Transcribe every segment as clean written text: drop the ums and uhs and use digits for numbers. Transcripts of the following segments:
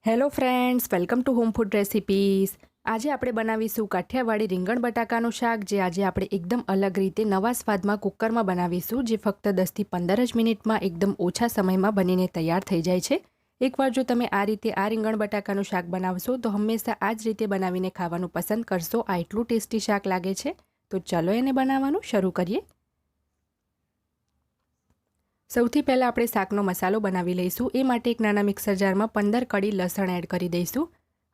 Hello friends, welcome to home food recipes. આજે આપણે બનાવીશું કાઠિયાવાડી રીંગણ બટાકાનું શાક, જે આજે આપણે એકદમ અલગ રીતે નવા સ્વાદમાં કુકરમાં બનાવીશું, જે ફક્ત 10થી 15 જ મિનિટમાં એકદમ ઓછા સમયમાં બનીને તૈયાર થઈ જાય છે. એકવાર જો તમે આ રીતે આ રીંગણ બટાકાનું શાક બનાવશો તો હંમેશા આ જ રીતે બનાવીને ખાવાનું પસંદ કરશો. આ એટલું ટેસ્ટી શાક લાગે છે. તો ચલો એને બનાવવાનું શરૂ કરીએ. સૌથી પહેલાં આપણે શાકનો મસાલો બનાવી લઈશું. એ માટે એક નાના મિક્સર જારમાં 15 કળી લસણ એડ કરી દઈશું.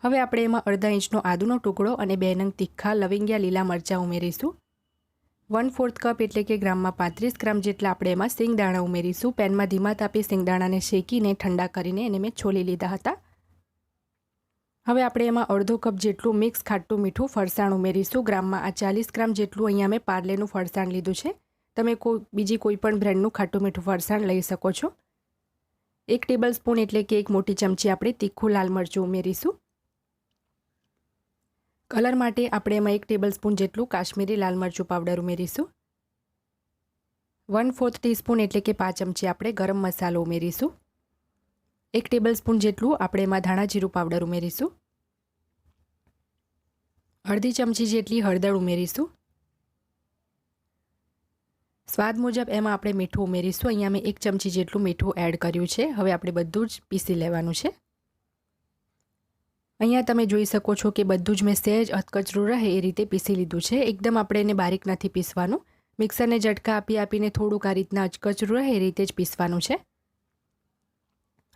હવે આપણે એમાં અડધા ઇંચનો આદુનો ટુકડો અને 2 નંગ તીખા લવિંગિયા લીલા મરચાં ઉમેરીશું. 1/4 કપ એટલે કે ગ્રામમાં 35 ગ્રામ જેટલા આપણે એમાં સિંગદાણા ઉમેરીશું. પેનમાં ધીમા તાપે સિંગદાણાને શેકીને ઠંડા કરીને એને મેં છોલી લીધા હતા. હવે આપણે એમાં અડધો કપ જેટલું મિક્સ ખાટું મીઠું ફરસાણ ઉમેરીશું. ગ્રામમાં આ 40 ગ્રામ જેટલું અહીંયા મેં પાર્લેનું ફરસાણ લીધું છે. તમે બીજી કોઈ પણ બ્રાન્ડનું ખાટું મીઠું ફરસાણ લઈ શકો છો. 1 ટેબલ સ્પૂન એટલે કે 1 મોટી ચમચી આપણે તીખું લાલ મરચું ઉમેરીશું. કલર માટે આપણે એમાં 1 ટેબલ સ્પૂન જેટલું કાશ્મીરી લાલ મરચું પાવડર ઉમેરીશું. 1/4 ટીસ્પૂન એટલે કે 5 ચમચી આપણે ગરમ મસાલો ઉમેરીશું. 1 ટેબલ સ્પૂન જેટલું આપણે એમાં ધાણા જીરું પાવડર ઉમેરીશું. અડધી ચમચી જેટલી હળદર ઉમેરીશું. સ્વાદ મુજબ એમાં આપણે મીઠું ઉમેરીશું. અહીંયા મેં 1 ચમચી જેટલું મીઠું એડ કર્યું છે. હવે આપણે બધું જ પીસી લેવાનું છે. અહીંયા તમે જોઈ શકો છો કે બધું જ મેં સહેજ અધકચરું રહે એ રીતે પીસી લીધું છે. એકદમ આપણે એને બારીક નથી પીસવાનું. મિક્સરને ઝટકા આપીને થોડુંક આ રીતના અધકચરું રહે એ રીતે જ પીસવાનું છે.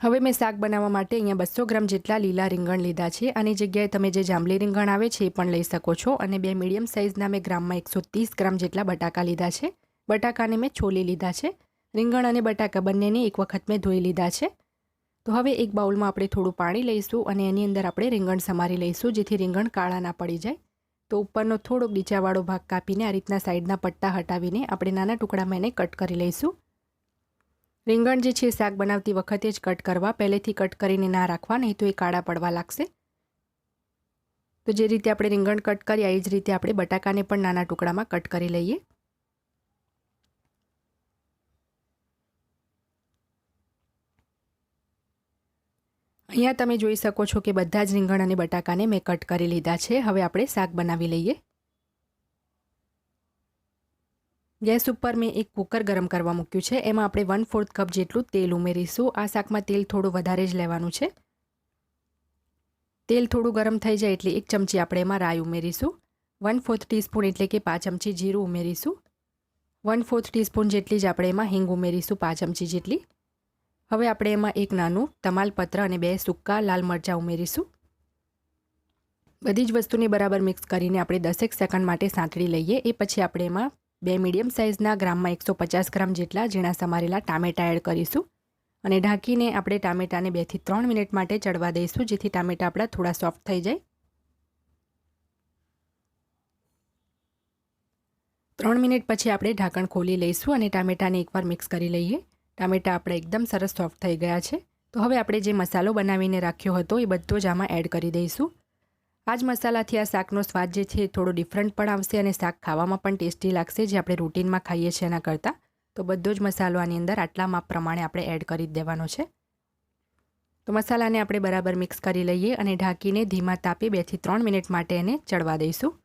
હવે મેં શાક બનાવવા માટે અહીંયા 200 ગ્રામ જેટલા લીલા રીંગણ લીધા છે. આની જગ્યાએ તમે જે જાંબલી રીંગણ આવે છે એ પણ લઈ શકો છો. અને 2 મીડિયમ સાઇઝના મેં ગ્રામમાં 130 ગ્રામ જેટલા બટાકા લીધા છે. બટાકાને મેં છોલી લીધા છે. રીંગણ અને બટાકા બંનેને એક વખત મેં ધોઈ લીધા છે. તો હવે એક બાઉલમાં આપણે થોડું પાણી લઈશું અને એની અંદર આપણે રીંગણ સમારી લઈશું, જેથી રીંગણ કાળા ના પડી જાય. તો ઉપરનો થોડો ડીચાવાળો ભાગ કાપીને આ રીતના સાઈડના પટ્ટા હટાવીને આપણે નાના ટુકડામાં એને કટ કરી લઈશું. રીંગણ જે છે શાક બનાવતી વખતે જ કટ કરવા, પહેલેથી કટ કરીને ના રાખવા, નહીં તો એ કાળા પડવા લાગશે. તો જે રીતે આપણે રીંગણ કટ કર્યા એ જ રીતે આપણે બટાકાને પણ નાના ટુકડામાં કટ કરી લઈએ. અહીંયા તમે જોઈ શકો છો કે બધા જ રીંગણ અને બટાકાને મેં કટ કરી લીધા છે. હવે આપણે શાક બનાવી લઈએ. ગેસ ઉપર મેં એક કુકર ગરમ કરવા મૂક્યું છે. એમાં આપણે 1/4 કપ જેટલું તેલ ઉમેરીશું. આ શાકમાં તેલ થોડું વધારે જ લેવાનું છે. તેલ થોડું ગરમ થઈ જાય એટલે 1 ચમચી આપણે એમાં રાઈ ઉમેરીશું. 1/4 ટીસ્પૂન એટલે કે 5 ચમચી જીરું ઉમેરીશું. 1/4 ટીસ્પૂન જેટલી જ આપણે એમાં હિંગ ઉમેરીશું, 5 ચમચી જેટલી. હવે આપણે એમાં એક નાનું તમાલપત્ર અને 2 સૂકા લાલ મરચાં ઉમેરીશું. બધી જ વસ્તુને બરાબર મિક્સ કરીને આપણે 10 સેકન્ડ માટે સાંતળી લઈએ. એ પછી આપણે એમાં 2 મીડિયમ સાઇઝના ગ્રામમાં 150 ગ્રામ જેટલા ઝીણા સમારેલા ટામેટાં એડ કરીશું. અને ઢાંકીને આપણે ટામેટાને 2 થી 3 મિનિટ માટે ચડવા દઈશું, જેથી ટામેટાં આપણા થોડા સોફ્ટ થઈ જાય. 3 મિનિટ પછી આપણે ઢાંકણ ખોલી લઈશું અને ટામેટાને એકવાર મિક્સ કરી લઈએ. ટામેટાં આપણે એકદમ સરસ સોફ્ટ થઈ ગયા છે. તો હવે આપણે જે મસાલો બનાવીને રાખ્યો હતો એ બધો જ આમાં એડ કરી દઈશું. આ જ મસાલાથી આ શાકનો સ્વાદ જે છે એ થોડો ડિફરન્ટ પણ આવશે અને શાક ખાવામાં પણ ટેસ્ટી લાગશે, જે આપણે રૂટીનમાં ખાઈએ છીએ એના કરતાં. તો બધો જ મસાલો આની અંદર આટલા માપ પ્રમાણે આપણે એડ કરી દેવાનો છે. તો મસાલાને આપણે બરાબર મિક્સ કરી લઈએ અને ઢાંકીને ધીમા તાપે 2 થી 3 મિનિટ માટે એને ચડવા દઈશું.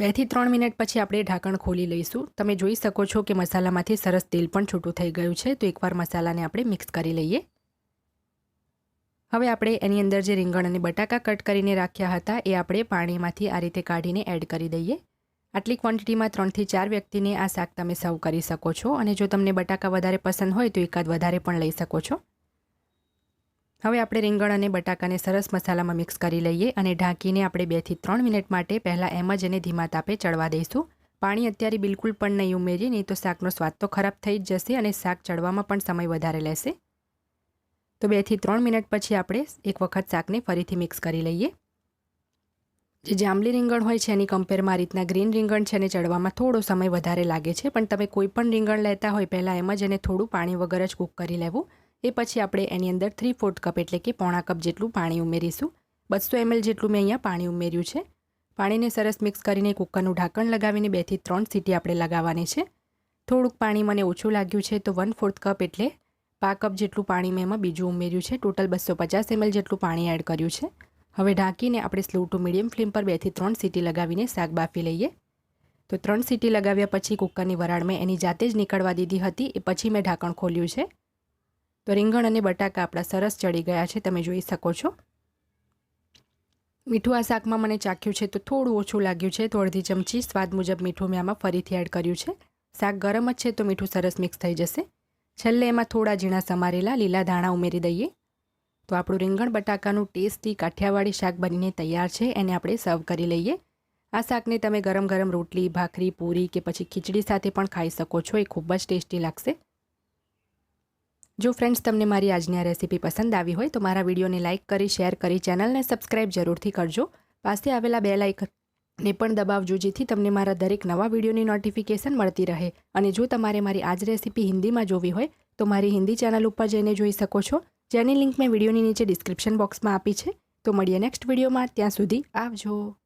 2 થી 3 મિનિટ પછી આપણે ઢાંકણ ખોલી લઈશું. તમે જોઈ શકો છો કે મસાલામાંથી સરસ તેલ પણ છૂટું થઈ ગયું છે. તો એકવાર મસાલાને આપણે મિક્સ કરી લઈએ. હવે આપણે એની અંદર જે રીંગણ અને બટાકા કટ કરીને રાખ્યા હતા એ આપણે પાણીમાંથી આ રીતે કાઢીને એડ કરી દઈએ. આટલી ક્વોન્ટિટીમાં 3 થી 4 વ્યક્તિને આ શાક તમે સર્વ કરી શકો છો. અને જો તમને બટાકા વધારે પસંદ હોય તો એકાદ વધારે પણ લઈ શકો છો. હવે આપણે રીંગણ અને બટાકાને સરસ મસાલામાં મિક્સ કરી લઈએ અને ઢાંકીને આપણે 2 થી 3 મિનિટ માટે પહેલાં એમ જ એને ધીમા તાપે ચડવા દઈશું. પાણી અત્યારે બિલકુલ પણ નહીં ઉમેરીએ, નહીં તો શાકનો સ્વાદ તો ખરાબ થઈ જ જશે અને શાક ચડવામાં પણ સમય વધારે લેશે. તો 2 થી 3 મિનિટ પછી આપણે એક વખત શાકને ફરીથી મિક્સ કરી લઈએ. જે જાંબલી રીંગણ હોય છે એની કમ્પેરમાં આ રીતના ગ્રીન રીંગણ છે એને ચડવામાં થોડો સમય વધારે લાગે છે. પણ તમે કોઈ પણ રીંગણ લેતા હોય પહેલાં એમ જ એને થોડું પાણી વગર જ કૂક કરી લેવું. એ પછી આપણે એની અંદર 3/4 કપ એટલે કે પોણા કપ જેટલું પાણી ઉમેરીશું. 200 ml જેટલું મેં અહીંયા પાણી ઉમેર્યું છે. પાણીને સરસ મિક્સ કરીને કુકરનું ઢાંકણ લગાવીને 2 થી 3 સીટી આપણે લગાવવાની છે. થોડુંક પાણી મને ઓછું લાગ્યું છે તો 1/4 કપ એટલે પા કપ જેટલું પાણી મેં એમાં બીજું ઉમેર્યું છે. ટોટલ 250 ml જેટલું પાણી એડ કર્યું છે. હવે ઢાંકીને આપણે સ્લો ટુ મીડિયમ ફ્લેમ પર 2 થી 3 સીટી લગાવીને શાક બાફી લઈએ. તો 3 સીટી લગાવ્યા પછી કુકરની વરાળ મેં એની જાતે જ નીકળવા દીધી હતી. એ પછી મેં ઢાંકણ ખોલ્યું છે. તો રીંગણ અને બટાકા આપણા સરસ ચડી ગયા છે, તમે જોઈ શકો છો. મીઠું આ શાકમાં મને ચાખ્યું છે તો થોડું ઓછું લાગ્યું છે, તો અડધી ચમચી સ્વાદ મુજબ મીઠું મેં આમાં ફરીથી એડ કર્યું છે. શાક ગરમ જ છે તો મીઠું સરસ મિક્સ થઈ જશે. છેલ્લે એમાં થોડા ઝીણા સમારેલા લીલા ધાણા ઉમેરી દઈએ. તો આપણું રીંગણ બટાકાનું ટેસ્ટી કાઠિયાવાડી શાક બનીને તૈયાર છે. એને આપણે સર્વ કરી લઈએ. આ શાકને તમે ગરમ ગરમ રોટલી, ભાખરી, પૂરી કે પછી ખીચડી સાથે પણ ખાઈ શકો છો. એ ખૂબ જ ટેસ્ટી લાગશે. જો ફ્રેન્ડ્સ તમને મારી આજની આ રેસીપી પસંદ આવી હોય તો મારા વિડીયોને લાઇક કરી, શેર કરી, ચેનલને સબસ્ક્રાઇબ જરૂરથી કરજો. પાસે આવેલા બેલ આઇકનને પણ દબાવજો જેથી તમને મારા દરેક નવા વિડીયોની નોટિફિકેશન મળતી રહે. અને જો તમારે મારી આ જ રેસીપી હિન્દીમાં જોવી હોય તો મારી હિન્દી ચેનલ ઉપર જઈને જોઈ શકો છો, જેની લિંક મેં વિડીયોની નીચે ડિસ્ક્રિપ્શન બોક્સમાં આપી છે. તો મળીએ નેક્સ્ટ વિડીયોમાં. ત્યાં સુધી આવજો.